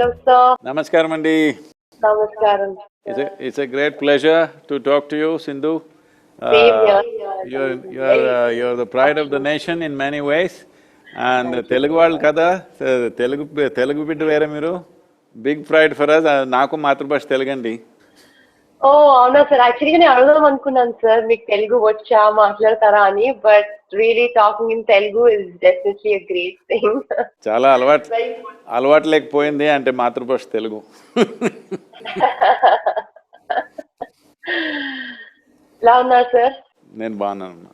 Hello, sir. Namaskaram Andi. Namaskaram. It's a great pleasure to talk to you, Sindhu. Same here. You're the pride of the nation in many ways. And Telugu వాళ్ళు కదా, తెలుగు బిడ్డ వేరే మీరు. Big pride for us. నాకు మాతృభాష తెలుగండి. Oh, అవునా sir. యాక్చువల్గా నేను అడగదాం అనుకున్నాను సార్, మీకు తెలుగు వచ్చా మాట్లాడతారా అని, but really talking in Telugu is definitely a great thing. చాలా అలవాటు లేకపోయింది అంటే మాతృభాష తెలుగు. ఎలా ఉన్నారు సార్? నేను బాగున్నాను.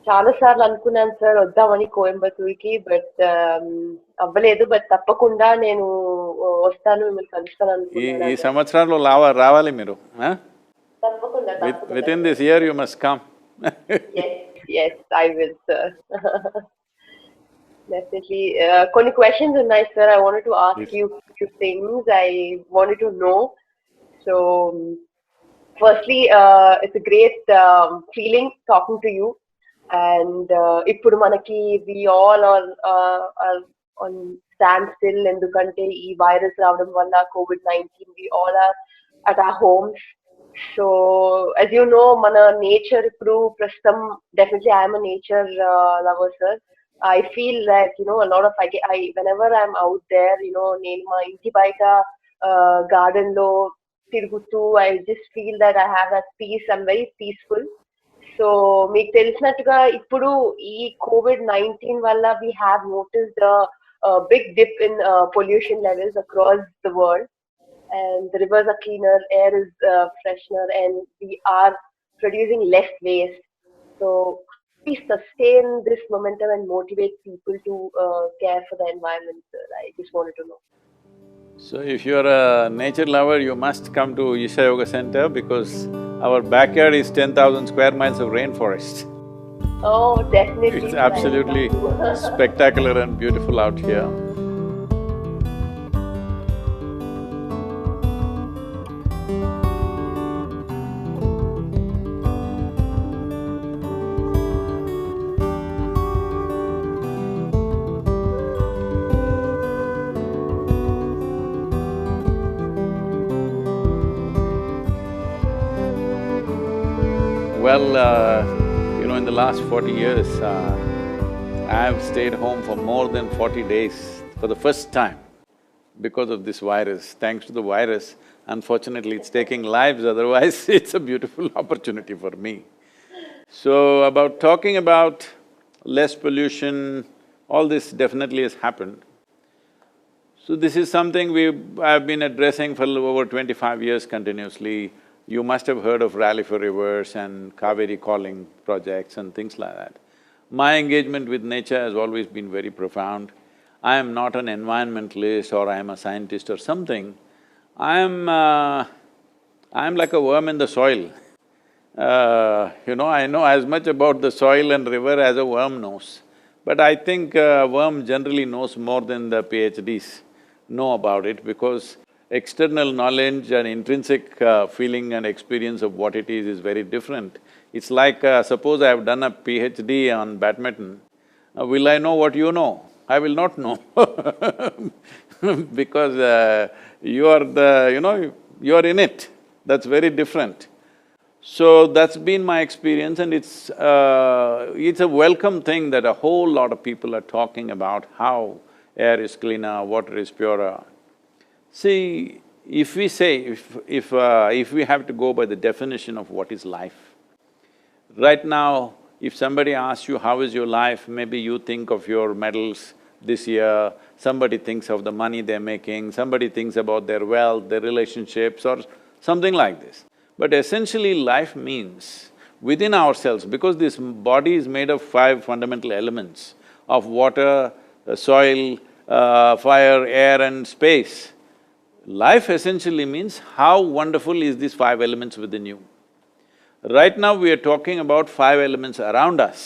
చాలా సార్లు అనుకున్నాను సార్ వద్దామని కోయంబత్తూర్కి, బట్ అవ్వలేదు. బట్ తప్పకుండా నేను వస్తాను, మిమ్మల్ని కలుస్తాను అనుకున్నాను. ఈ సంవత్సరంలో రావాలి మీరు. తప్పకుండా. Within this year you must come. Yes, I will, sir. Definitely. కొన్ని questions ఉన్నాయి sir. I wanted to ask you few things. I wanted to know. So, firstly, it's a great feeling talking to you. And ఇప్పుడు మనకి we all are on standstill ఎందుకంటే ఈ virus రావడం వల్ల COVID-19, we all are at our homes. So as you know, mana nature ఇప్పుడు ప్రస్తుతం, definitely I am a nature lover, sir. I feel that a lot of I whenever I'm out there, నేను మా ఇంటి బయట garden లో తిరుగుతూ, I just feel that I have that peace. I'm very peaceful. So మీకు తెలిసినట్టుగా ఇప్పుడు ఈ COVID-19 వల్ల we have noticed a big dip in pollution levels across the world. And the rivers are cleaner, air is freshener, and we are producing less waste. So we sustain this momentum and motivate people to care for the environment. I just wanted to know. So if you're a nature lover, you must come to Isha Yoga Center because our backyard is 10,000 square miles of rainforest. Oh, definitely. It's absolutely spectacular and beautiful out here. Well, in the last 40 years, I have stayed home for more than 40 days for the first time because of this virus. Thanks to the virus, unfortunately it's taking lives, otherwise it's a beautiful opportunity for me. So, talking about less pollution, all this definitely has happened. So this is something I've been addressing for over 25 years continuously. You must have heard of Rally for Rivers and Kaveri Calling projects and things like that. My engagement with nature has always been very profound. I am not an environmentalist or I am a scientist or something. I am like a worm in the soil. I know as much about the soil and river as a worm knows. But I think a worm generally knows more than the PhDs know about it, because external knowledge and intrinsic feeling and experience of what it is very different. It's like, suppose I have done a PhD on badminton, will I know what you know? I will not know because you are you are in it, that's very different. So that's been my experience, and it's a welcome thing that a whole lot of people are talking about how air is cleaner, water is purer. See, if we say… if we have to go by the definition of what is life, right now, if somebody asks you, how is your life, maybe you think of your medals this year, somebody thinks of the money they're making, somebody thinks about their wealth, their relationships or something like this. But essentially life means within ourselves, because this body is made of 5 fundamental elements of water, soil, fire, air and space. Life essentially means how wonderful is these 5 elements within you. Right now we are talking about 5 elements around us.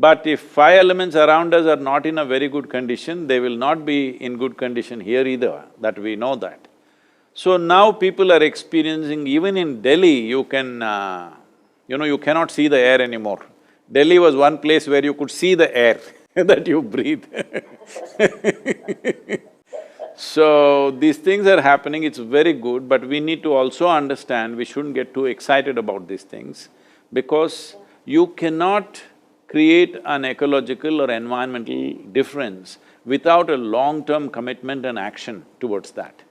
But if 5 elements around us are not in a very good condition, they will not be in good condition here either, that we know that. So now people are experiencing, even in Delhi, you cannot see the air anymore. Delhi was one place where you could see the air that you breathe. So, these things are happening, it's very good, but we need to also understand we shouldn't get too excited about these things because you cannot create an ecological or environmental difference without a long-term commitment and action towards that.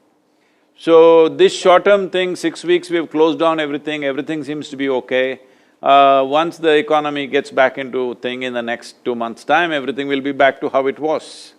So, this short-term thing, 6 weeks we've closed down everything, everything seems to be okay. Once the economy gets back into thing in the next 2 months' time, everything will be back to how it was.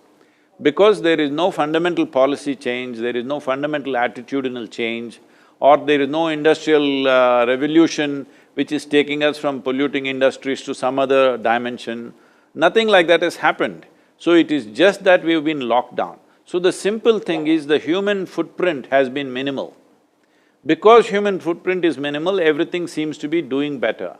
Because there is no fundamental policy change, there is no fundamental attitudinal change, or there is no industrial revolution which is taking us from polluting industries to some other dimension, nothing like that has happened. So it is just that we've been locked down. So the simple thing is the human footprint has been minimal. Because human footprint is minimal, everything seems to be doing better.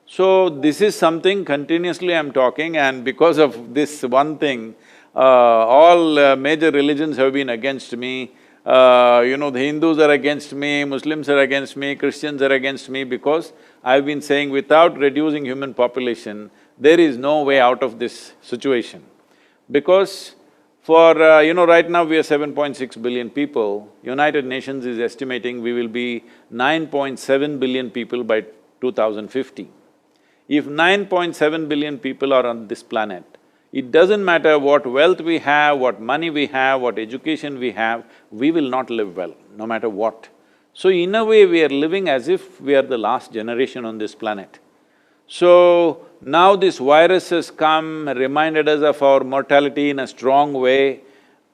So this is something continuously I'm talking, and because of this one thing, all major religions have been against me. The Hindus are against me, Muslims are against me, Christians are against me, because I've been saying without reducing human population, there is no way out of this situation. Because right now we are 7.6 billion people, United Nations is estimating we will be 9.7 billion people by 2050. If 9.7 billion people are on this planet, it doesn't matter what wealth we have, what money we have, what education we have, we will not live well, no matter what. So in a way, we are living as if we are the last generation on this planet. So now this virus has come, reminded us of our mortality in a strong way.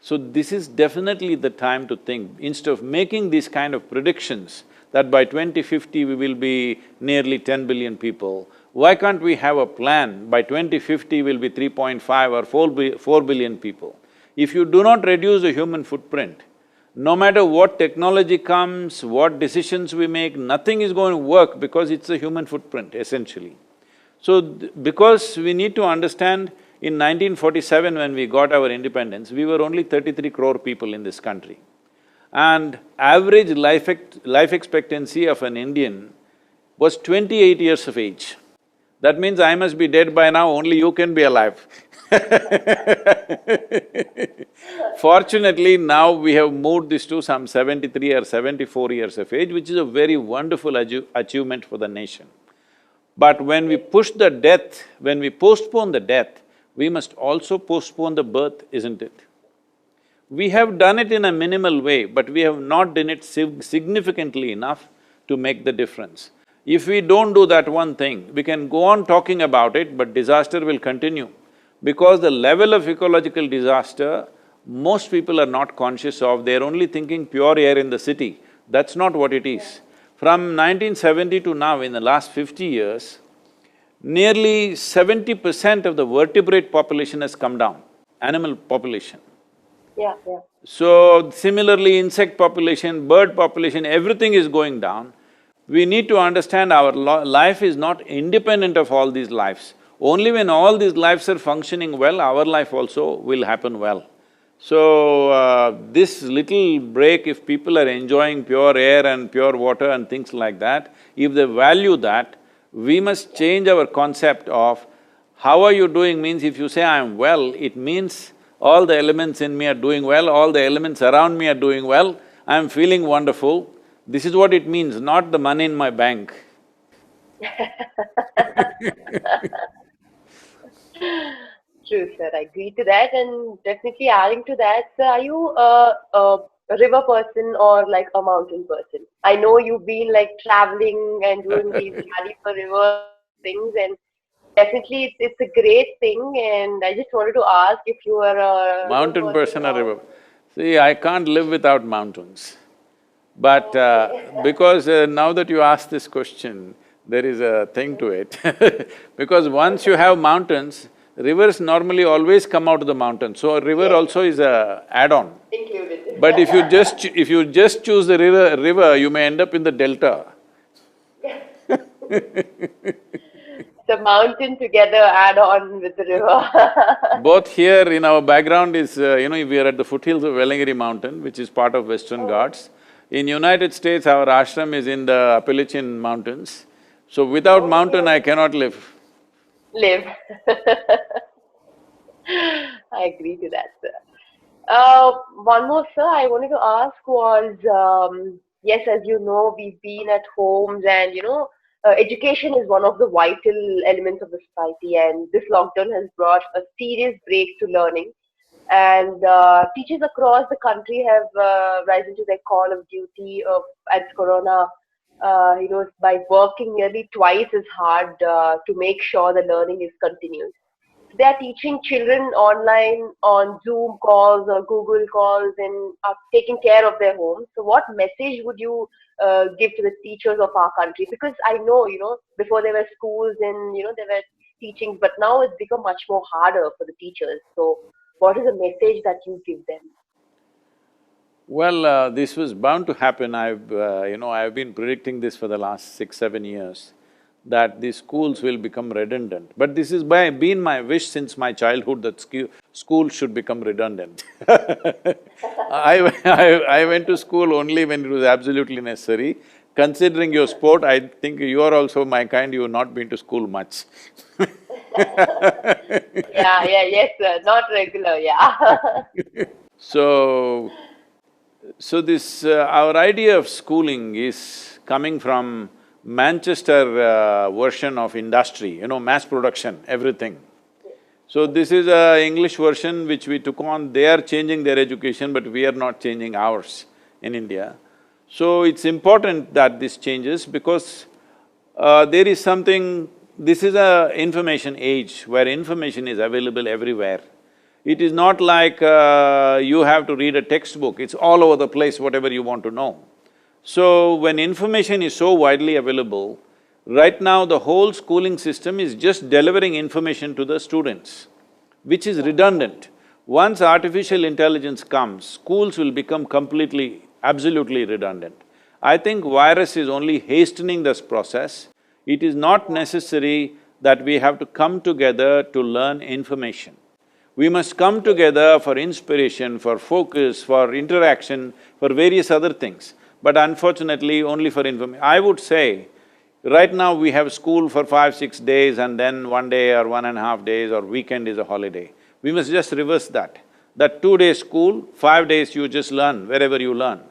So this is definitely the time to think, instead of making these kind of predictions that by 2050 we will be nearly 10 billion people, why can't we have a plan, by 2050 we'll be 3.5 or 4 billion people? If you do not reduce the human footprint, no matter what technology comes, what decisions we make, nothing is going to work because it's a human footprint, essentially. So, because we need to understand, in 1947 when we got our independence, we were only 33 crore people in this country. And average life expectancy of an Indian was 28 years of age. That means I must be dead by now, only you can be alive. Fortunately, now we have moved this to some 73 or 74 years of age, which is a very wonderful achievement for the nation. But when we push the death, when we postpone the death, we must also postpone the birth, isn't it? We have done it in a minimal way, but we have not done it significantly enough to make the difference. If we don't do that one thing, we can go on talking about it, but disaster will continue. Because the level of ecological disaster, most people are not conscious of, they're only thinking pure air in the city. That's not what it is. From 1970 to now, in the last 50 years, nearly 70% of the vertebrate population has come down, animal population. Yeah. So, similarly, insect population, bird population, everything is going down. We need to understand our life is not independent of all these lives. Only when all these lives are functioning well, our life also will happen well. So, this little break, if people are enjoying pure air and pure water and things like that, if they value that, we must change our concept of how are you doing means if you say I'm well, it means all the elements in me are doing well, all the elements around me are doing well, I'm feeling wonderful. This is what it means, not the money in my bank. True, sir. I agree to that, and definitely adding to that, sir, are you a river person or like a mountain person? I know you've been like traveling and doing these rally for river things, and definitely it's a great thing. And I just wanted to ask if you are a river Mountain person person or or… river? See, I can't live without mountains. But Okay. because now that you ask this question, there is a thing to it because once you have mountains, rivers normally always come out of the mountain, so a river also is a add-on. Included. But if you just choose the river, you may end up in the delta. The mountain together add on with the river. Both here in our background is, we are at the foothills of Velangiri mountain, which is part of Western Ghats. In United States, our ashram is in the Appalachian Mountains. So without mountain, I cannot live. Live. I agree to that, sir. One more, sir, I wanted to ask was, yes, as you know, we've been at homes and, education is one of the vital elements of the society, and this lockdown has brought a serious break to learning. And teachers across the country have risen to their call of duty of as Corona, by working nearly twice as hard to make sure the learning is continued. They are teaching children online on Zoom calls or Google calls and are taking care of their homes. So, what message would you give to the teachers of our country? Because I know, before there were schools and there were teachings, but now it's become much more harder for the teachers. So, what is the message that you give them? Well, this was bound to happen. I've been predicting this for the last 6, 7 years, that the schools will become redundant. But this is been my wish since my childhood that school should become redundant. I went to school only when it was absolutely necessary. Considering your sport, I think you are also my kind, you have not been to school much. Yes, sir. Not regular, yeah. So, our idea of schooling is coming from Manchester version of industry, mass production, everything. So this is a English version which we took on. They are changing their education, but we are not changing ours in India. So it's important that this changes because there is something… This is a information age where information is available everywhere. It is not like you have to read a textbook, it's all over the place, whatever you want to know. So, when information is so widely available, right now the whole schooling system is just delivering information to the students, which is redundant. Once artificial intelligence comes, schools will become completely, absolutely redundant. I think virus is only hastening this process. It is not necessary that we have to come together to learn information. We must come together for inspiration, for focus, for interaction, for various other things. But unfortunately, only for information. I would say, right now we have school for 5, 6 days and then 1 day or 1.5 days or weekend is a holiday. We must just reverse that. That 2 days school, 5 days you just learn wherever you learn.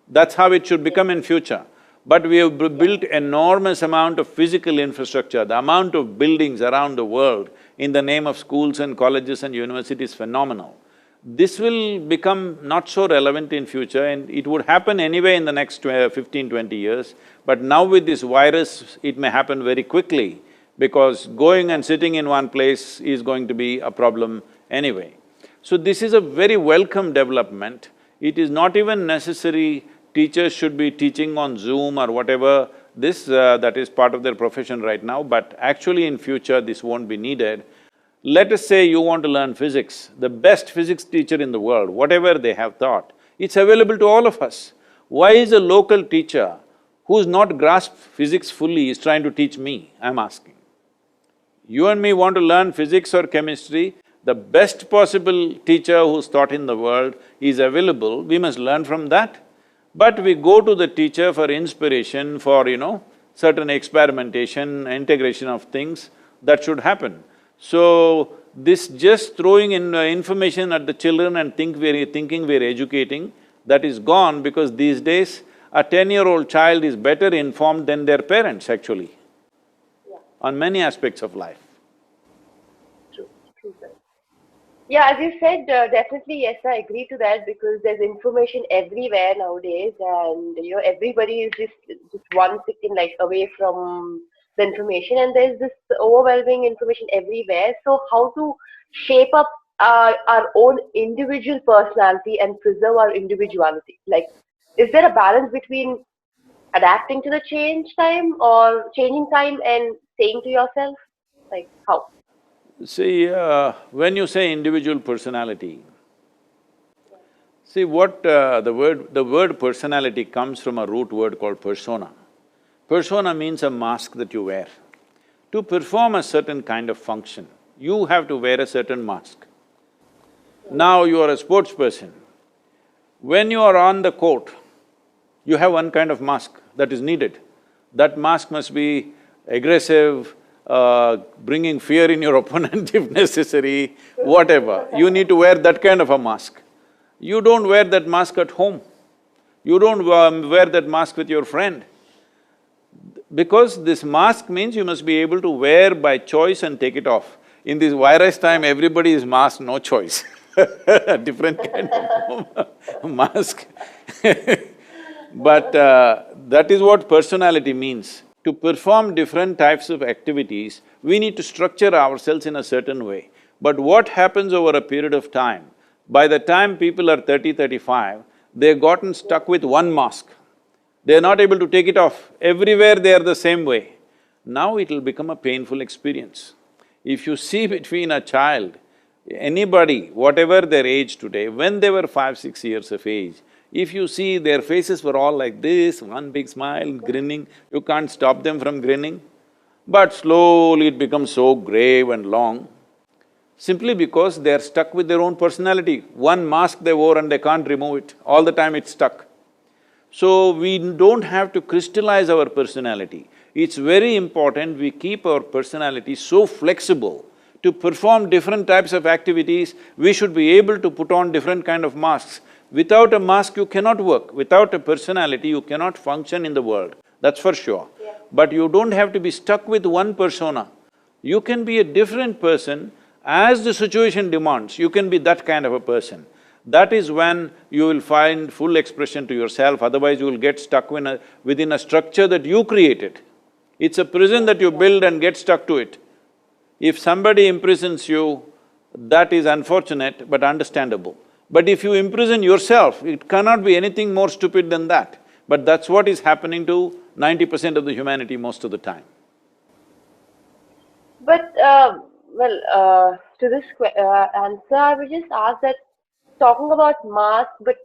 That's how it should become in future. But we have built enormous amount of physical infrastructure, the amount of buildings around the world in the name of schools and colleges and universities is phenomenal. This will become not so relevant in future and it would happen anyway in the next 15, 20 years. But now with this virus, it may happen very quickly because going and sitting in one place is going to be a problem anyway. So this is a very welcome development. It is not even necessary teachers should be teaching on Zoom or whatever, that is part of their profession right now, but actually in future this won't be needed. Let us say you want to learn physics, the best physics teacher in the world, whatever they have taught, it's available to all of us. Why is a local teacher who's not grasped physics fully is trying to teach me, I'm asking. You and me want to learn physics or chemistry, the best possible teacher who's taught in the world is available, we must learn from that. But we go to the teacher for inspiration, for, certain experimentation, integration of things, that should happen. So, this just throwing in information at the children and thinking we're educating, that is gone because these days a 10-year-old child is better informed than their parents actually, on many aspects of life. True, sir. Yeah, as you said, definitely, yes, I agree to that because there's information everywhere nowadays and, everybody is just one second like away from the information and there's this overwhelming information everywhere. So how to shape up our own individual personality and preserve our individuality? Like, is there a balance between adapting to the changing time and saying to yourself, like, how? See, when you say individual personality, see the word personality comes from a root word called persona. Persona means a mask that you wear. To perform a certain kind of function, you have to wear a certain mask. Now you are a sports person. When you are on the court, you have one kind of mask that is needed. That mask must be aggressive, bringing fear in your opponent if necessary, whatever. You need to wear that kind of a mask. You don't wear that mask at home. You don't wear that mask with your friend. Because this mask means you must be able to wear by choice and take it off. In this virus time, everybody is masked, no choice different kind of mask But that is what personality means. To perform different types of activities, we need to structure ourselves in a certain way. But what happens over a period of time, by the time people are 30, 35, they've gotten stuck with one mask. They're not able to take it off. Everywhere they are the same way. Now it will become a painful experience. If you see between a child, anybody, whatever their age today, when they were 5, 6 years of age, if you see their faces were all like this, one big smile, grinning, you can't stop them from grinning. But slowly it becomes so grave and long, simply because they're stuck with their own personality. One mask they wore and they can't remove it, all the time it's stuck. So we don't have to crystallize our personality. It's very important we keep our personality so flexible. To perform different types of activities, we should be able to put on different kind of masks. Without a mask, you cannot work. Without a personality, you cannot function in the world, that's for sure. Yeah. But you don't have to be stuck with one persona. You can be a different person as the situation demands, you can be that kind of a person. That is when you will find full expression to yourself, otherwise you will get stuck within a structure that you created. It's a prison that you build and get stuck to it. If somebody imprisons you, that is unfortunate but understandable. But if you imprison yourself, it cannot be anything more stupid than that. But that's what is happening to 90% of the humanity most of the time. But, to this answer, I would just ask that, talking about mask, but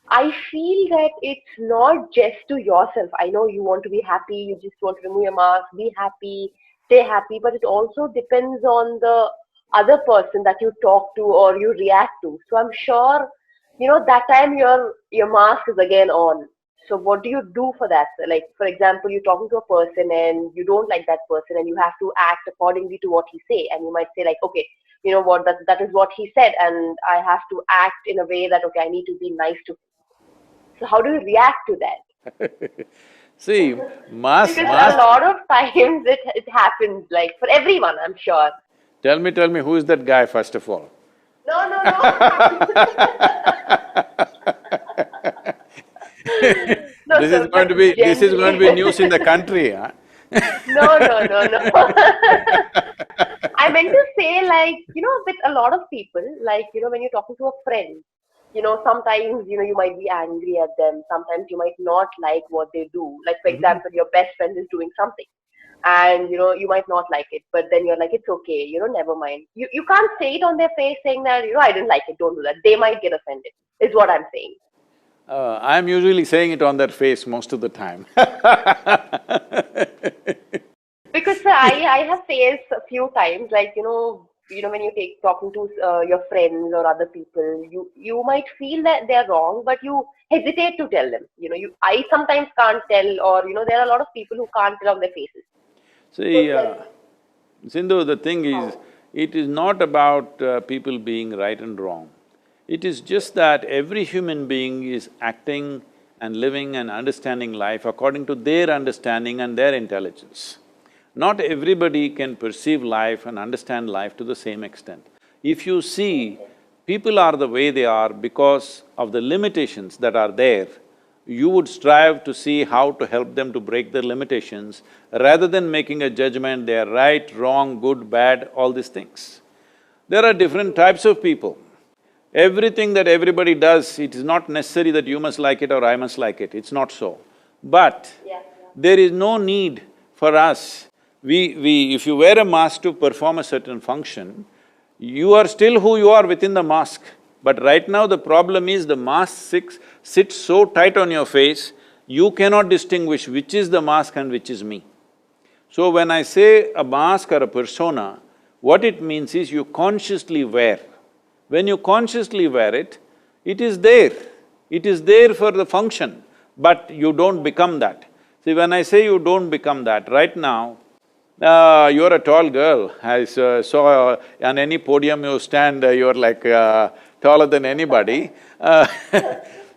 I feel that it's not just to yourself. I know you want to be happy, you just want to remove your mask, be happy, stay happy, but it also depends on the other person that you talk to or you react to. So I'm sure, that time your mask is again on. So what do you do for that? Like, for example, you're talking to a person and you don't like that person and you have to act accordingly to what he say, and you might say like, okay, you know what, that is what he said and I have to act in a way that, okay, I need to be nice to him. So how do you react to that? See, Because a lot of times it happens, like for everyone, I'm sure. Tell me, who is that guy first of all? No. No, This sir, is going to be news in the country, huh? No. I meant to say, like, with a lot of people, like, when you're talking to a friend, sometimes, you might be angry at them, sometimes you might not like what they do. Like, for example, your best friend is doing something and, you might not like it, but then you're like, it's okay, never mind. You can't say it on their face saying that, I didn't like it, don't do that. They might get offended, is what I'm saying. I'm usually saying it on their face most of the time Because I have faced a few times, like, when you talking to your friends or other people, you might feel that they're wrong, but you hesitate to tell them. I sometimes can't tell, or there are a lot of people who can't tell on their faces. See, Sindhu, the thing is, it is not about people being right and wrong. It is just that every human being is acting and living and understanding life according to their understanding and their intelligence. Not everybody can perceive life and understand life to the same extent. If you see, people are the way they are because of the limitations that are there, you would strive to see how to help them to break their limitations rather than making a judgment, they are right, wrong, good, bad, all these things. There are different types of people. Everything that everybody does, it is not necessary that you must like it or I must like it, it's not so. But there is no need for us. If you wear a mask to perform a certain function, you are still who you are within the mask. But right now the problem is the mask sits so tight on your face, you cannot distinguish which is the mask and which is me. So when I say a mask or a persona, what it means is you consciously wear. When you consciously wear it, it is there. It is there for the function, but you don't become that. See, when I say you don't become that, right now, You're a tall girl. I saw on any podium you stand, you're like taller than anybody. Uh,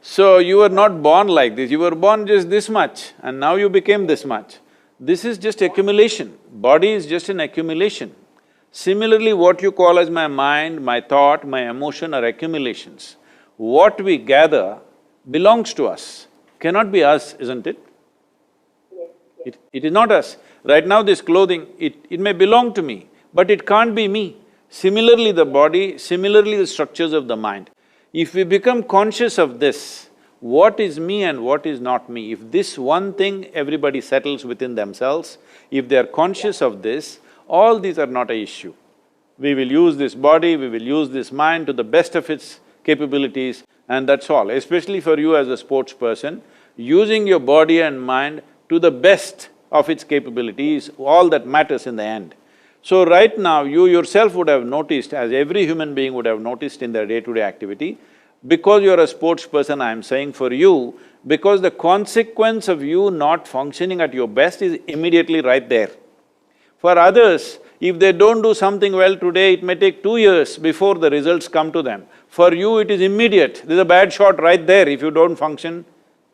so you were not born like this, you were born just this much and now you became this much. This is just accumulation, body is just an accumulation. Similarly, what you call as my mind, my thought, my emotion are accumulations. What we gather belongs to us, cannot be us, isn't it? It is not us. Right now this clothing, it may belong to me, but it can't be me. Similarly the body, similarly the structures of the mind. If we become conscious of this, what is me and what is not me, if this one thing everybody settles within themselves, if they are conscious of this, all these are not an issue. We will use this body, we will use this mind to the best of its capabilities and that's all. Especially for you as a sports person, using your body and mind to the best of its capabilities, all that matters in the end. So right now, you yourself would have noticed, as every human being would have noticed in their day-to-day activity, because you're a sports person, I'm saying for you, because the consequence of you not functioning at your best is immediately right there. For others, if they don't do something well today, it may take 2 years before the results come to them. For you, it is immediate. There's a bad shot right there if you don't function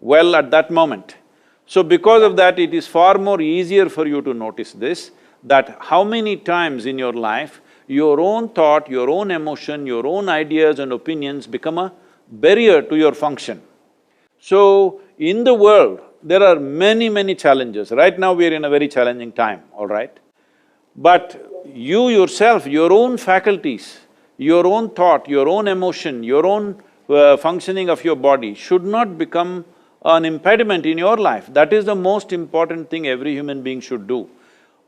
well at that moment. So because of that, it is far more easier for you to notice this, that how many times in your life, your own thought, your own emotion, your own ideas and opinions become a barrier to your function. So, in the world, there are many challenges. Right now we are in a very challenging time, all right? But you yourself, your own faculties, your own thought, your own emotion, your own functioning of your body should not become an impediment in your life. That is the most important thing every human being should do.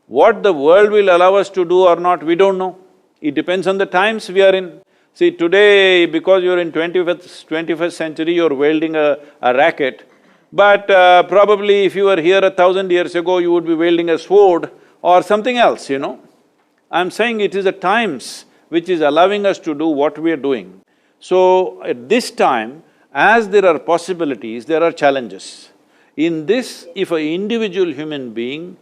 What the world will allow us to do or not, we don't know. It depends on the times we are in. See, today, because you're in 21st century, you're wielding a racket, but probably if you were here 1,000 years ago, you would be wielding a sword or something else, you know. I'm saying it is the times which is allowing us to do what we are doing. So, at this time, as there are possibilities, there are challenges. In this, if an individual human being,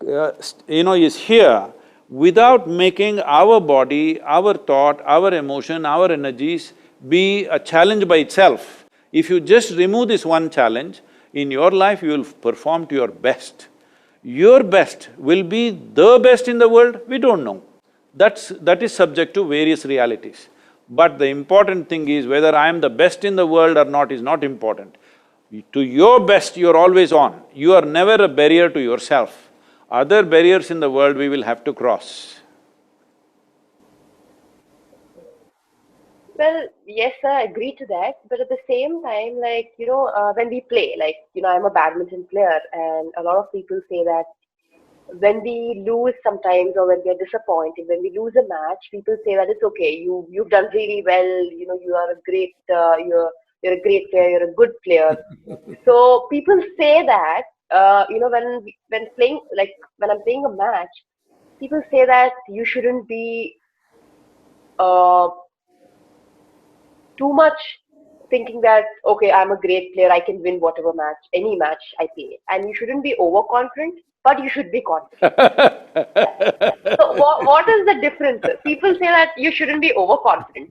is here, without making our body, our thought, our emotion, our energies be a challenge by itself, if you just remove this one challenge, in your life you will perform to your best. Your best will be the best in the world, we don't know. That is subject to various realities. But the important thing is whether I am the best in the world or not is not important. To your best, you're always on. You are never a barrier to yourself. Other barriers in the world we will have to cross. Well, yes, sir, I agree to that. But at the same time, when we play, I'm a badminton player, and a lot of people say that when we lose sometimes or when we are disappointed, when we lose a match, people say that it's okay, you've done really well, you are a great, you're a great player, you're a good player. So people say that, when playing, like when I'm playing a match, people say that you shouldn't be uh, too much thinking that, okay, I'm a great player, I can win whatever match, any match I play. And you shouldn't be overconfident, but you should be confident. So what is the difference? People say that you shouldn't be overconfident.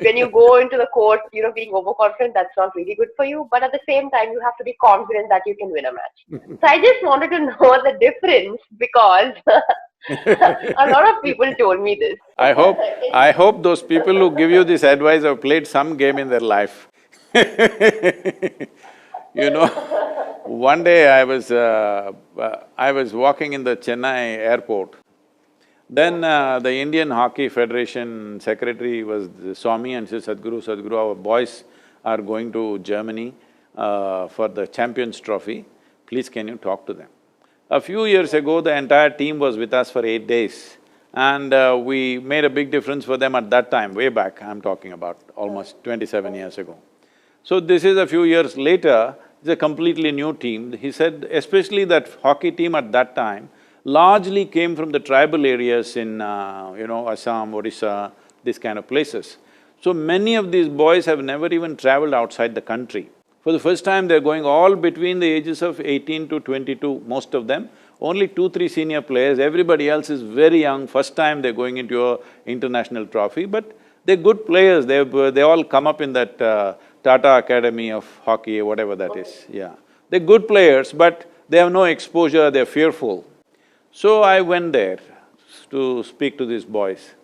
When you go into the court, being overconfident, that's not really good for you. But at the same time, you have to be confident that you can win a match. So I just wanted to know the difference because a lot of people told me this. I hope those people who give you this advice have played some game in their life. You know, one day I was walking in the Chennai airport. Then the Indian Hockey Federation secretary saw me and said, Sadguru, our boys are going to Germany for the Champions Trophy. Please can you talk to them? A few years ago, the entire team was with us for 8 days and we made a big difference for them at that time, way back, I'm talking about almost 27 years ago. So this is a few years later, it's a completely new team. He said especially that hockey team at that time largely came from the tribal areas in Assam, Odisha, these kind of places. So many of these boys have never even traveled outside the country. For the first time, they're going all between the ages of 18 to 22, most of them, only 2, 3 senior players, everybody else is very young, first time they're going into a international trophy, but they're good players, they all come up in that Tata Academy of Hockey, whatever that is, yeah. They're good players, but they have no exposure, they're fearful. So I went there to speak to these boys.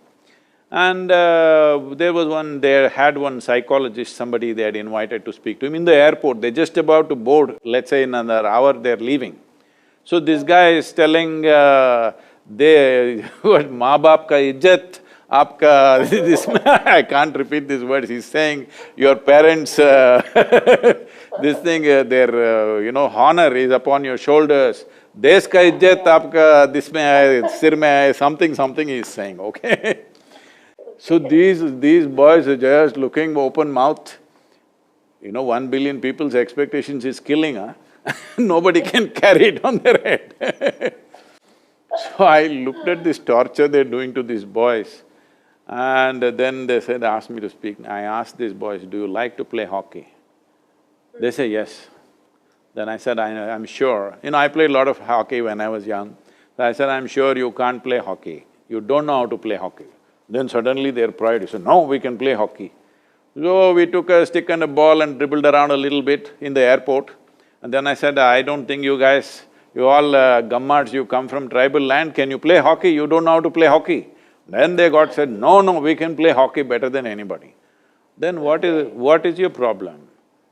And they had one psychologist, somebody they had invited to speak to him in the airport. They're just about to board, let's say in another hour they're leaving. So this guy is telling, they… what, maa baap ka izzat, aapka… this… I can't repeat these words, he's saying, your parents… this thing, their honor is upon your shoulders. Desh ka izzat aapka this mein hai, sir mein hai, something he's saying, okay? So these boys are just looking open mouth. 1 billion people's expectations is killing, huh? Nobody can carry it on their head. So I looked at this torture they're doing to these boys, and then they asked me to speak. I asked these boys, do you like to play hockey? They say yes. Then I said, I'm sure. I played a lot of hockey when I was young. So I said, I'm sure you can't play hockey. You don't know how to play hockey. Then suddenly their pride, he said, no, we can play hockey. So we took a stick and a ball and dribbled around a little bit in the airport. And then I said, I don't think you guys, you all gammards, you come from tribal land, can you play hockey? You don't know how to play hockey. Then they said, no, we can play hockey better than anybody. Then what is your problem?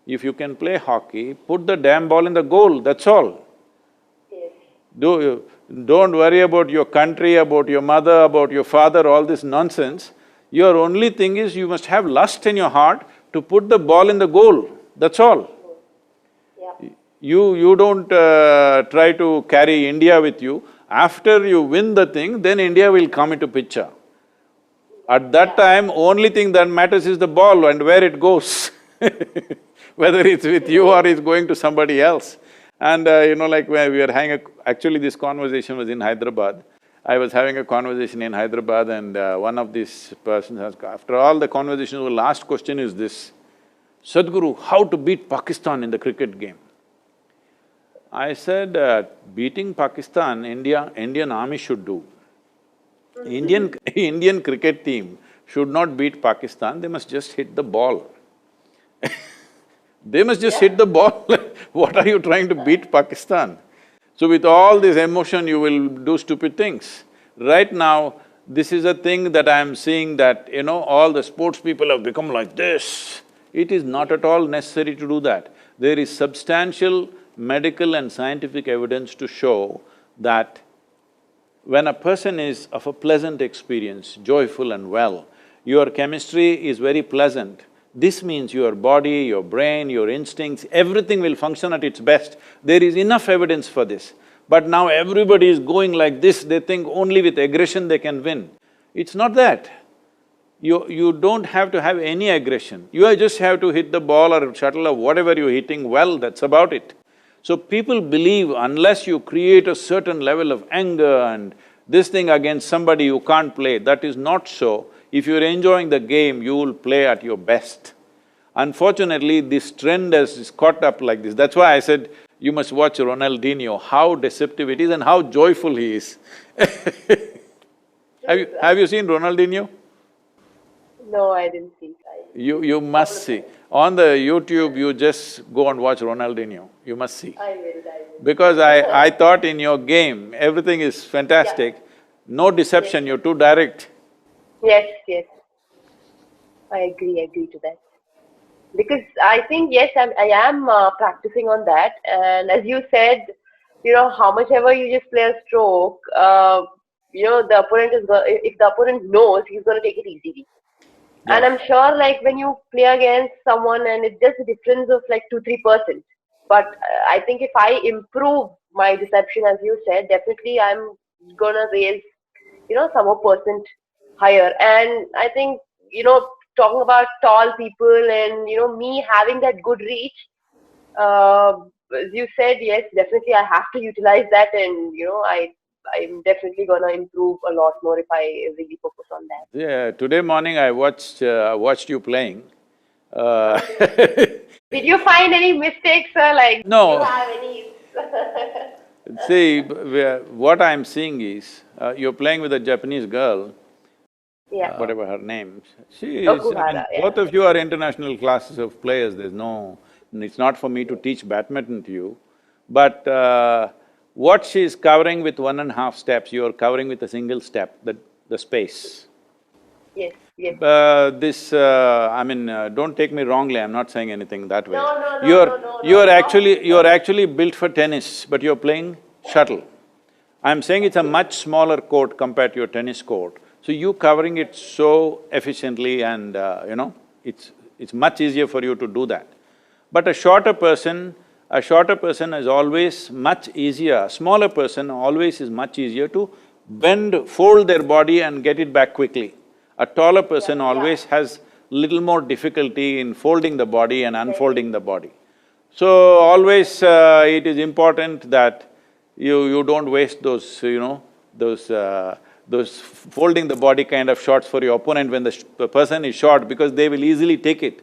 If you can play hockey, put the damn ball in the goal, that's all. Yes. Don't worry about your country, about your mother, about your father, all this nonsense. Your only thing is you must have lust in your heart to put the ball in the goal, that's all. Yeah. You don't try to carry India with you. After you win the thing, then India will come into picture. At that time, only thing that matters is the ball and where it goes whether it's with you or it's going to somebody else. And like when we were actually this conversation was in Hyderabad. I was having a conversation in Hyderabad and one of these persons asked, after all the conversation, the last question is this, Sadguru, how to beat Pakistan in the cricket game? I said, beating Pakistan, Indian army should do. Indian cricket team should not beat Pakistan, they must just hit the ball. They must just hit the ball. What are you trying to beat Pakistan? So with all this emotion, you will do stupid things. Right now, this is a thing that I'm seeing that, all the sports people have become like this. It is not at all necessary to do that. There is substantial medical and scientific evidence to show that when a person is of a pleasant experience, joyful and well, your chemistry is very pleasant. This means your body, your brain, your instincts, everything will function at its best. There is enough evidence for this. But now everybody is going like this, they think only with aggression they can win. It's not that. You don't have to have any aggression. You just have to hit the ball or shuttle or whatever you're hitting well, that's about it. So people believe unless you create a certain level of anger and this thing against somebody you can't play, that is not so. If you're enjoying the game, you will play at your best. Unfortunately, this trend has caught up like this. That's why I said, you must watch Ronaldinho, how deceptive it is and how joyful he is. Have you seen Ronaldinho? No, I didn't see. You must see. On the YouTube, you just go and watch Ronaldinho, you must see. I will. Because I thought in your game, everything is fantastic, no deception, you're too direct. Yes. I agree to that. Because I think, yes, I am practicing on that. And as you said, how much ever you just play a stroke, the opponent is if the opponent knows, he's gonna take it easily. Yeah. And I'm sure like when you play against someone and it's just a difference of like 2–3%. But I think if I improve my deception, as you said, definitely I'm gonna raise, some more percent higher. And I think, talking about tall people and, me having that good reach, as you said, yes, definitely I have to utilize that and, I'm definitely gonna improve a lot more if I really focus on that. Yeah, today morning I watched you playing. Did you find any mistakes, sir? Like, no. do you have any… See, what I'm seeing is, you're playing with a Japanese girl, Yeah. whatever her name. She is… I mean, Okuhara, yeah. both of you are international classes of players, there's no… It's not for me to teach badminton to you. But what she's covering with 1.5 steps, you're covering with a single step, the space. Yes, yes. I mean, don't take me wrongly, I'm not saying anything that way. No, no, no, no, no, no, You're actually built for tennis, but you're playing shuttle. I'm saying it's a much smaller court compared to your tennis court. So you covering it so efficiently and it's much easier for you to do that. But a shorter person is always much easier, a smaller person always is much easier to bend, fold their body and get it back quickly. A taller person always has little more difficulty in folding the body and unfolding the body. So always it is important that you don't waste those, those folding the body kind of shots for your opponent when the person is short, because they will easily take it.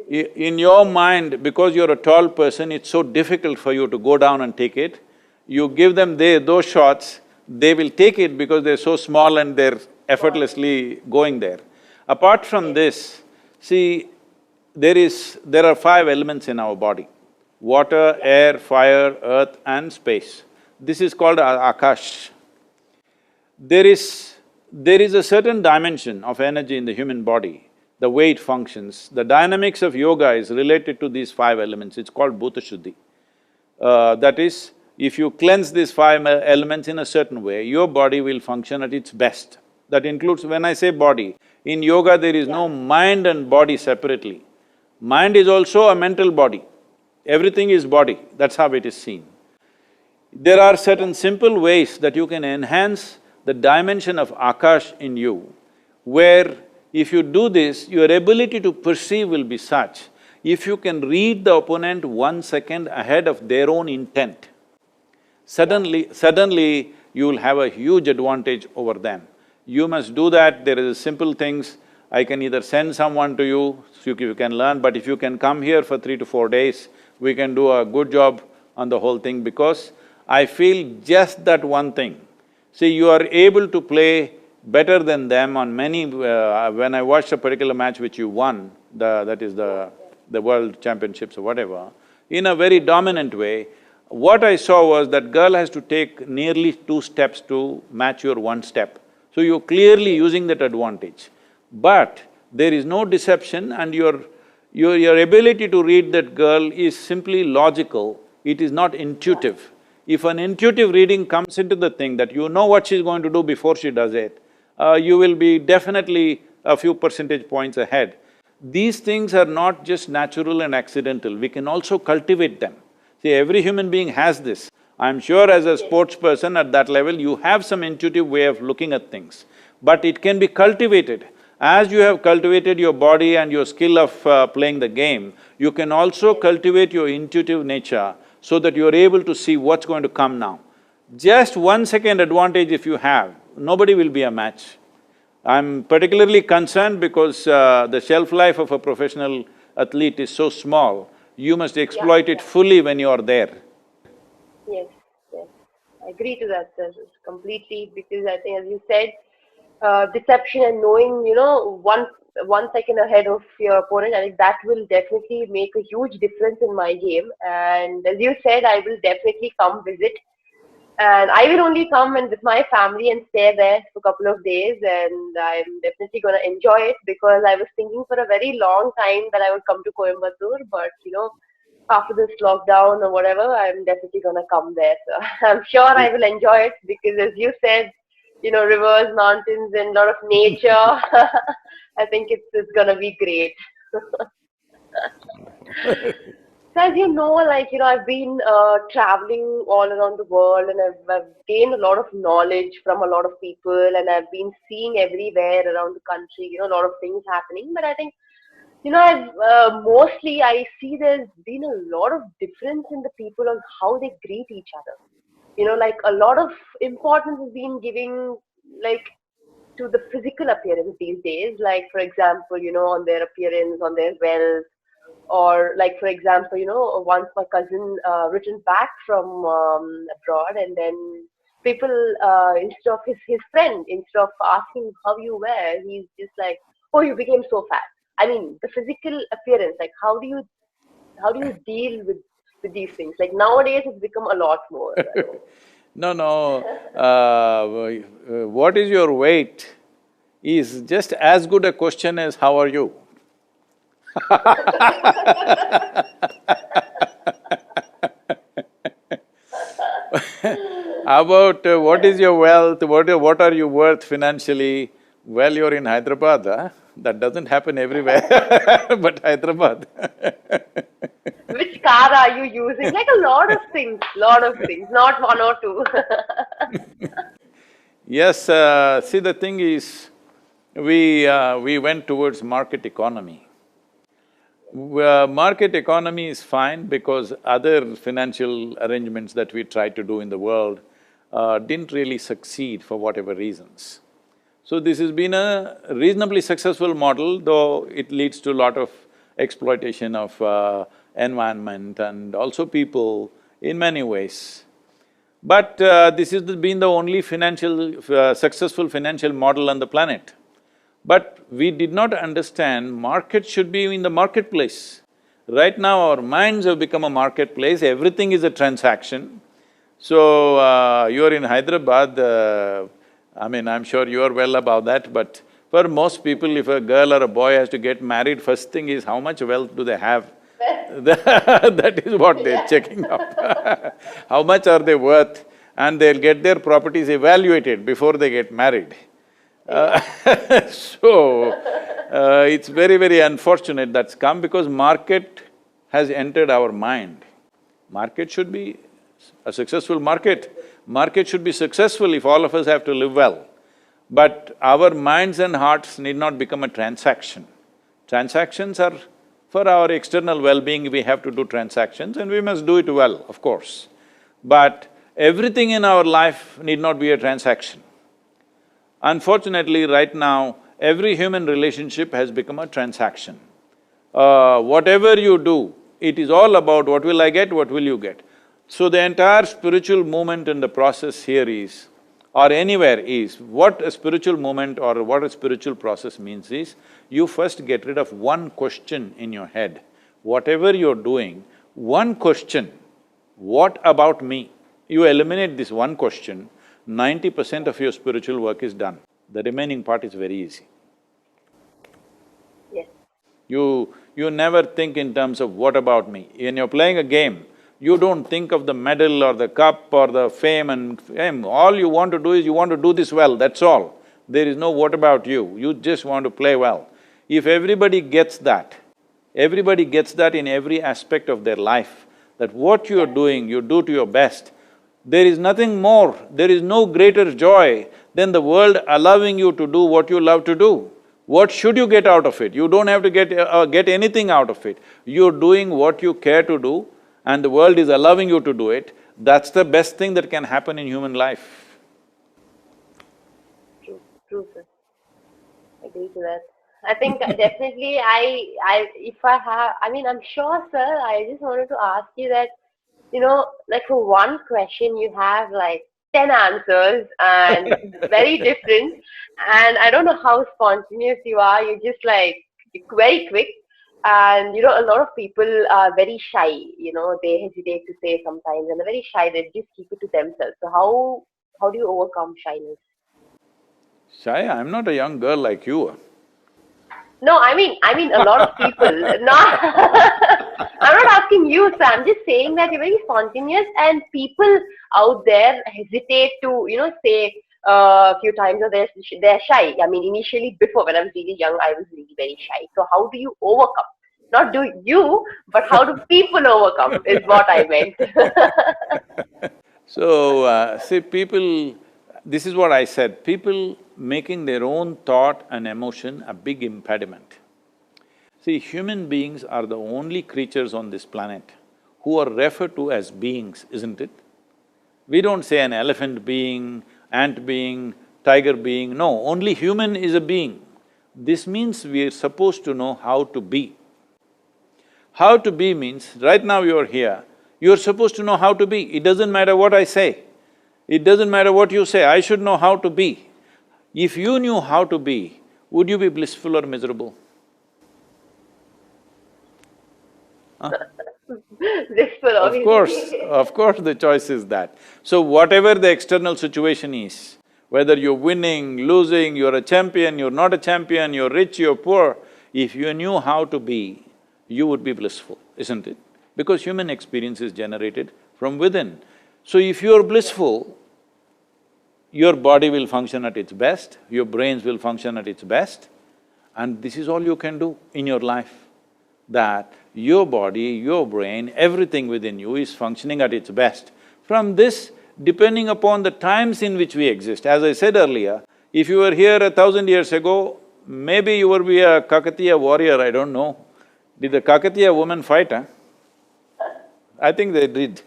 In your mind, because you're a tall person, it's so difficult for you to go down and take it. You give them those shots, they will take it because they're so small and they're effortlessly going there. Apart from this, see, there are 5 elements in our body: water, air, fire, earth and space. This is called Akash. There is a certain dimension of energy in the human body, the way it functions. The dynamics of yoga is related to these 5 elements, it's called Bhuta Shuddhi. That is, if you cleanse these 5 elements in a certain way, your body will function at its best. That includes… when I say body, in yoga there is no mind and body separately. Mind is also a mental body, everything is body, that's how it is seen. There are certain simple ways that you can enhance the dimension of Akash in you, where if you do this, your ability to perceive will be such, if you can read the opponent 1 second ahead of their own intent, suddenly you will have a huge advantage over them. You must do that, there is simple things. I can either send someone to you, so you can learn, but if you can come here for 3 to 4 days, we can do a good job on the whole thing, because I feel just that one thing. See, you are able to play better than them on many… when I watched a particular match which you won, that is the world championships or whatever, in a very dominant way, what I saw was that girl has to take nearly 2 steps to match your 1 step. So you're clearly using that advantage. But there is no deception and your ability to read that girl is simply logical, it is not intuitive. If an intuitive reading comes into the thing that you know what she's going to do before she does it, you will be definitely a few percentage points ahead. These things are not just natural and accidental, we can also cultivate them. See, every human being has this. I'm sure as a sports person at that level, you have some intuitive way of looking at things, but it can be cultivated. As you have cultivated your body and your skill of playing the game, you can also cultivate your intuitive nature so that you're able to see what's going to come now. Just 1 second advantage if you have, nobody will be a match. I'm particularly concerned because the shelf life of a professional athlete is so small, you must exploit it fully when you are there. Yes, yes. I agree to that, sir, completely, because I think, as you said, deception and knowing, 1 second ahead of your opponent, I think that will definitely make a huge difference in my game. And as you said, I will definitely come visit. And I will only come and with my family and stay there for a couple of days, and I'm definitely gonna enjoy it, because I was thinking for a very long time that I would come to Coimbatore, but after this lockdown or whatever, I'm definitely gonna come there. So I'm sure I will enjoy it, because as you said, rivers, mountains, and a lot of nature. I think it's gonna be great. So as you know, I've been traveling all around the world, and I've gained a lot of knowledge from a lot of people, and I've been seeing everywhere around the country, a lot of things happening. But I think, I've mostly I see there's been a lot of difference in the people on how they greet each other. Like a lot of importance is being given, like, to the physical appearance these days. Like, for example, on their appearance, on their wealth, Or like, for example, once my cousin returned back from abroad, and then people, instead of his friend, instead of asking how you were, he's just like, oh, you became so fat. I mean, the physical appearance, like how do you deal with these things? Like nowadays, it's become a lot more. No, no, what is your weight is just as good a question as how are you? How about what is your wealth, what are you worth financially? Well, you're in Hyderabad, huh? That doesn't happen everywhere, but Hyderabad. Which car are you using? Like a lot of things, not one or two. Yes, see the thing is, we went towards market economy. Market economy is fine because other financial arrangements that we tried to do in the world didn't really succeed for whatever reasons. So this has been a reasonably successful model, though it leads to a lot of exploitation of environment and also people in many ways. But this has been the only successful financial model on the planet. But we did not understand market should be in the marketplace. Right now our minds have become a marketplace, everything is a transaction. So, you're in Hyderabad, I mean, I'm sure you're well about that, but for most people, if a girl or a boy has to get married, first thing is how much wealth do they have? That is what they're checking out. How much are they worth? And they'll get their properties evaluated before they get married. So, it's very, very unfortunate that's come because market has entered our mind. Market should be a successful market. Market should be successful if all of us have to live well. But our minds and hearts need not become a transaction. Transactions are for our external well-being, we have to do transactions and we must do it well, of course. But everything in our life need not be a transaction. Unfortunately, right now, every human relationship has become a transaction. Whatever you do, it is all about what will I get, what will you get. So the entire spiritual movement in the process here is, or anywhere is, what a spiritual movement or what a spiritual process means is, you first get rid of one question in your head. Whatever you're doing, one question, what about me? You eliminate this one question, 90% of your spiritual work is done. The remaining part is very easy. Yes. You never think in terms of what about me. When you're playing a game, you don't think of the medal or the cup or the fame and fame. All you want to do is you want to do this well, that's all. There is no what about you, you just want to play well. If everybody gets that in every aspect of their life, that what you're doing, you do to your best, there is nothing more, there is no greater joy than the world allowing you to do what you love to do. What should you get out of it? You don't have to get anything out of it. You're doing what you care to do and the world is allowing you to do it. That's the best thing that can happen in human life. True, sir. I agree to that. I think definitely I'm sure, sir, I just wanted to ask you that, like for one question you have like 10 answers and very different, and I don't know how spontaneous you are, you're just like very quick, and a lot of people are very shy, they hesitate to say sometimes, and they're very shy, they just keep it to themselves. So how do you overcome shyness? Shai, I'm not a young girl like you. No, I mean a lot of people. Not, I'm not asking you, sir. I'm just saying that you're very spontaneous, and people out there hesitate to, say a few times, or they're shy. I mean, initially, before when I was really young, I was really very shy. So how do you overcome? Not do you, but how do people overcome? Is what I meant. So, see, people… This is what I said, people making their own thought and emotion a big impediment. See, human beings are the only creatures on this planet who are referred to as beings, isn't it? We don't say an elephant being, ant being, tiger being, no, only human is a being. This means we are supposed to know how to be. How to be means, right now you're here, you're supposed to know how to be. It doesn't matter what I say. It doesn't matter what you say, I should know how to be. If you knew how to be, would you be blissful or miserable? Blissful, obviously. Of course the choice is that. So whatever the external situation is, whether you're winning, losing, you're a champion, you're not a champion, you're rich, you're poor, if you knew how to be, you would be blissful, isn't it? Because human experience is generated from within. So if you're blissful, your body will function at its best, your brains will function at its best, and this is all you can do in your life. That your body, your brain, everything within you is functioning at its best. From this, depending upon the times in which we exist, as I said earlier, if you were here 1,000 years ago, maybe you would be a Kakatiya warrior, I don't know. Did the Kakatiya women fight, huh? I think they did.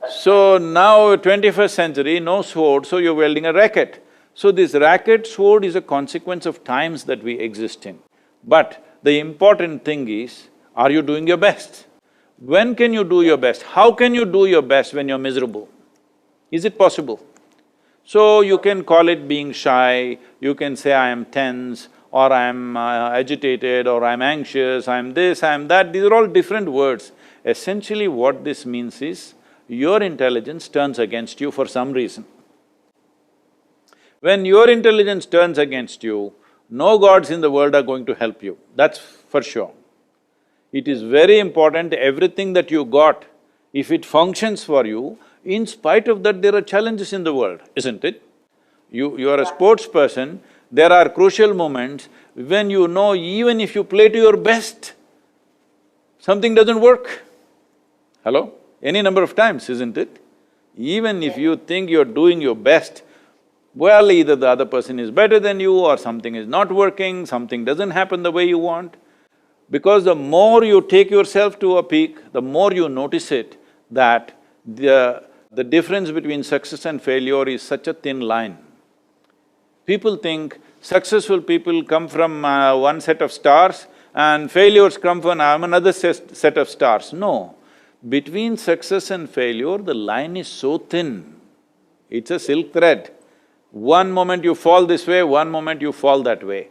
So now 21st century, no sword, so you're wielding a racket. So this racket, sword is a consequence of times that we exist in. But the important thing is, are you doing your best? When can you do your best? How can you do your best when you're miserable? Is it possible? So you can call it being shy, you can say I am tense, or I am agitated, or I am anxious, I am this, I am that, these are all different words. Essentially what this means is, your intelligence turns against you for some reason. When your intelligence turns against you, no gods in the world are going to help you, that's for sure. It is very important, everything that you got, if it functions for you, in spite of that there are challenges in the world, isn't it? You are a sports person, there are crucial moments when you know even if you play to your best, something doesn't work. Hello? Any number of times, isn't it? Even if you think you're doing your best, well, either the other person is better than you or something is not working, something doesn't happen the way you want. Because the more you take yourself to a peak, the more you notice it, that the difference between success and failure is such a thin line. People think successful people come from one set of stars and failures come from another set of stars. No. Between success and failure, the line is so thin, it's a silk thread. One moment you fall this way, one moment you fall that way.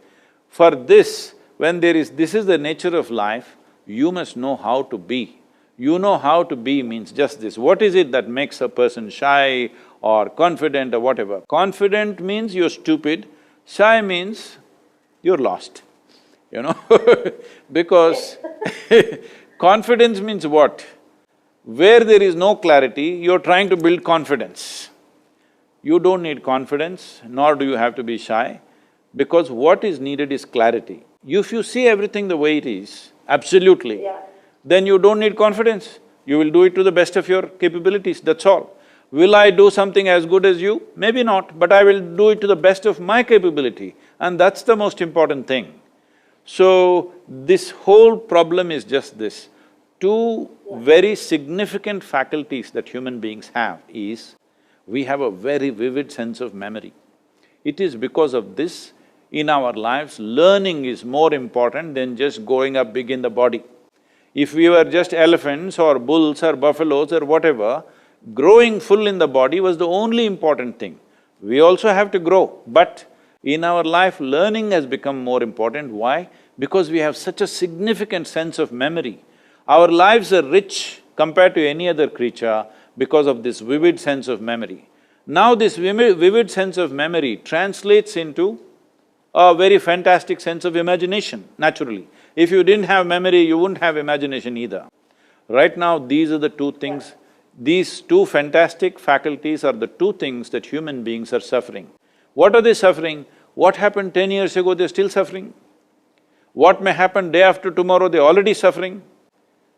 For this, when this is the nature of life, you must know how to be. You know how to be means just this. What is it that makes a person shy or confident or whatever? Confident means you're stupid, shy means you're lost, you know because confidence means what? Where there is no clarity, you're trying to build confidence. You don't need confidence, nor do you have to be shy, because what is needed is clarity. If you see everything the way it is, absolutely, then you don't need confidence. You will do it to the best of your capabilities, that's all. Will I do something as good as you? Maybe not, but I will do it to the best of my capability, and that's the most important thing. So, this whole problem is just this. Two very significant faculties that human beings have is, we have a very vivid sense of memory. It is because of this, in our lives, learning is more important than just growing up big in the body. If we were just elephants or bulls or buffaloes or whatever, growing full in the body was the only important thing. We also have to grow, but in our life, learning has become more important. Why? Because we have such a significant sense of memory. Our lives are rich compared to any other creature because of this vivid sense of memory. Now this vivid sense of memory translates into a very fantastic sense of imagination, naturally. If you didn't have memory, you wouldn't have imagination either. Right now, these are the two things, these two fantastic faculties are the two things that human beings are suffering. What are they suffering? What happened 10 years ago, they're still suffering. What may happen day after tomorrow, they're already suffering.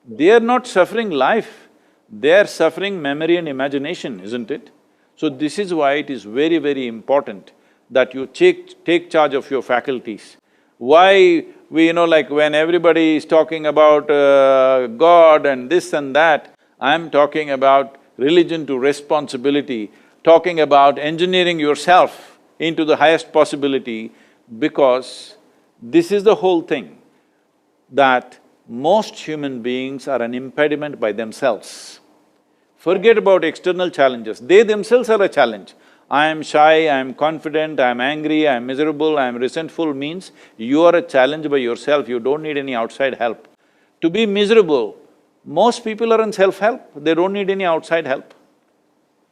They are not suffering life, they are suffering memory and imagination, isn't it? So this is why it is very, very important that you take charge of your faculties. Why like when everybody is talking about God and this and that, I'm talking about religion to responsibility, talking about engineering yourself into the highest possibility, because this is the whole thing. that most human beings are an impediment by themselves. Forget about external challenges, they themselves are a challenge. I am shy, I am confident, I am angry, I am miserable, I am resentful means you are a challenge by yourself, you don't need any outside help. To be miserable, most people are in self-help, they don't need any outside help.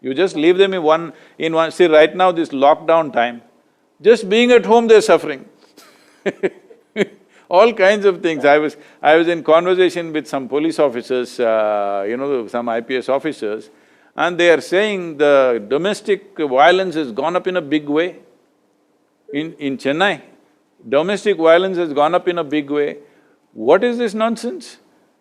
You just leave them in one… See, right now this lockdown time, just being at home they're suffering all kinds of things. I was in conversation with some police officers, some IPS officers, and they are saying the domestic violence has gone up in a big way. In Chennai, domestic violence has gone up in a big way. What is this nonsense?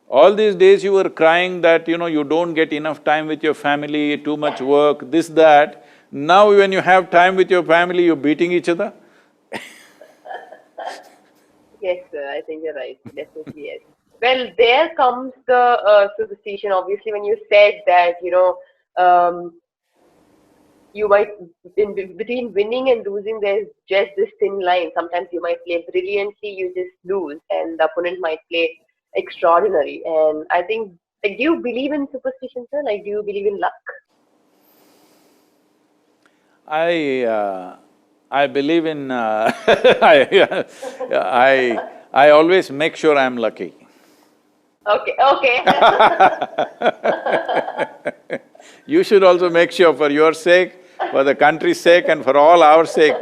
All these days you were crying that, you don't get enough time with your family, too much work, this, that. Now when you have time with your family, you're beating each other. Yes, sir, I think you're right, definitely yes. Well, there comes the superstition, obviously, when you said that, you might… between winning and losing, there's just this thin line. Sometimes you might play brilliantly, you just lose, and the opponent might play extraordinary. And I think… do you believe in superstition, sir? Do you believe in luck? I believe in… I always make sure I'm lucky. Okay, okay. You should also make sure, for your sake, for the country's sake and for all our sake.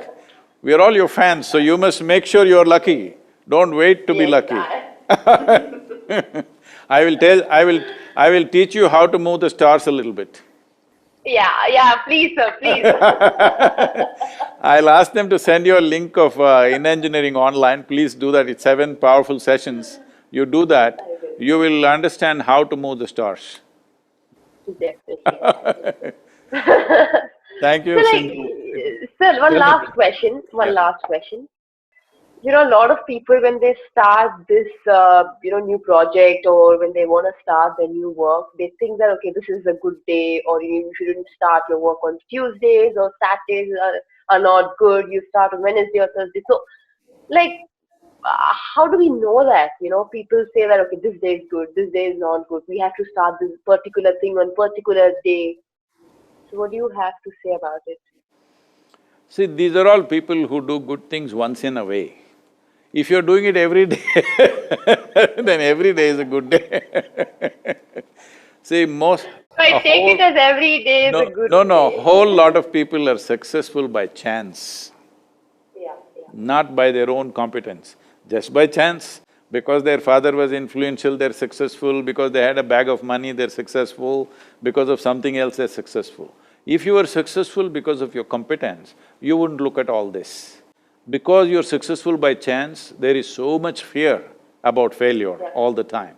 We are all your fans, so you must make sure you're lucky. Don't wait to be lucky. I will teach you how to move the stars a little bit. Yeah, please, sir, please. I'll ask them to send you a link of In Engineering online, please do that, it's 7 powerful sessions. You do that, you will understand how to move the stars. Definitely. Thank you, So, Sindhu. sir, one last question. A lot of people, when they start this, new project, or when they want to start their new work, they think that, okay, this is a good day, or you shouldn't start your work on Tuesdays, or Saturdays are not good, you start on Wednesday or Thursday. So, how do we know that? People say that, okay, this day is good, this day is not good, we have to start this particular thing on particular day. So what do you have to say about it? See, these are all people who do good things once in a way. If you're doing it every day then every day is a good day. See, most… So I take it as every day is a good day. No, whole lot of people are successful by chance. Yeah. Not by their own competence, just by chance. Because their father was influential, they're successful, because they had a bag of money, they're successful, because of something else, they're successful. If you were successful because of your competence, you wouldn't look at all this. Because you're successful by chance, there is so much fear about failure all the time.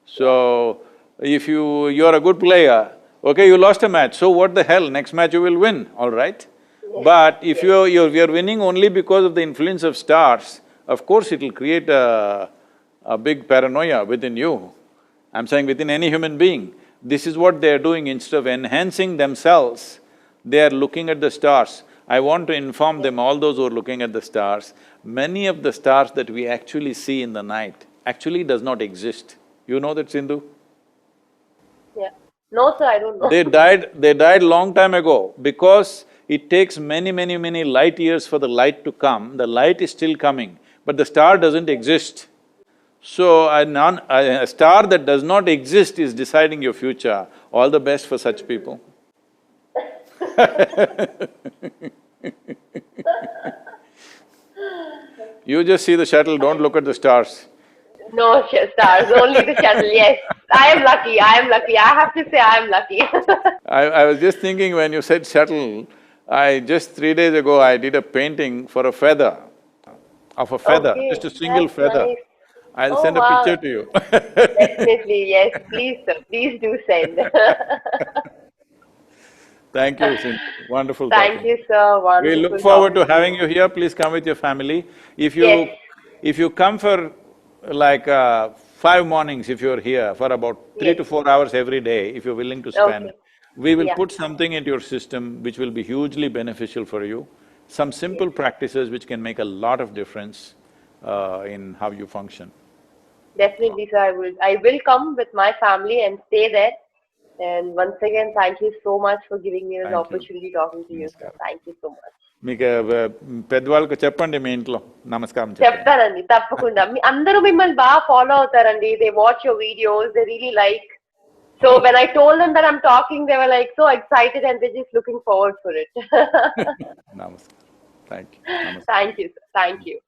So, if you're a good player, okay, you lost a match, so what the hell, next match you will win, all right? But if you're winning only because of the influence of stars, of course it'll create a big paranoia within you. I'm saying within any human being. This is what they're doing. Instead of enhancing themselves, they are looking at the stars. I want to inform them, all those who are looking at the stars, many of the stars that we actually see in the night actually does not exist. You know that, Sindhu? Yeah. No, sir, I don't know. They died long time ago because it takes many light years for the light to come. The light is still coming, but the star doesn't exist. So, a star that does not exist is deciding your future. All the best for such people. You just see the shuttle, don't look at the stars. No stars, only the shuttle, yes. I am lucky, I have to say I am lucky. I was just thinking when you said shuttle, just 3 days ago I did a painting for a feather, of a feather, Okay, just a single that's feather. nice. I'll Oh, send a wow. picture to you. Definitely, yes, please, sir, please do send. Thank you, Sindhu. Wonderful Thank talking. you, sir, We look wonderful forward to talking to having you. you here, please come with your family. Yes. If you come for like 5 mornings, if you're here, for about 3 Yes. to 4 hours every day, if you're willing to spend, Okay. we will Yeah. put something into your system which will be hugely beneficial for you. Some simple practices which can make a lot of difference in how you function. Definitely, sir. I will come with my family and stay there. And once again, thank you so much for giving me this Thank you. opportunity talking to you, sir. Namaskaram. Thank you so much. మీకు పెద్దవాళ్ళకు చెప్పండి మీ ఇంట్లో నమస్కారం చెప్పండి. చెప్తానండి తప్పకుండా. అందరూ మిమ్మల్ని బాగా ఫాలో అవుతారండి. They watch your videos. They really like. So when I told them that I'm talking, they were like so excited and they're just looking forward for it. నమస్కారం. Thank you. Thank you, sir. Thank you.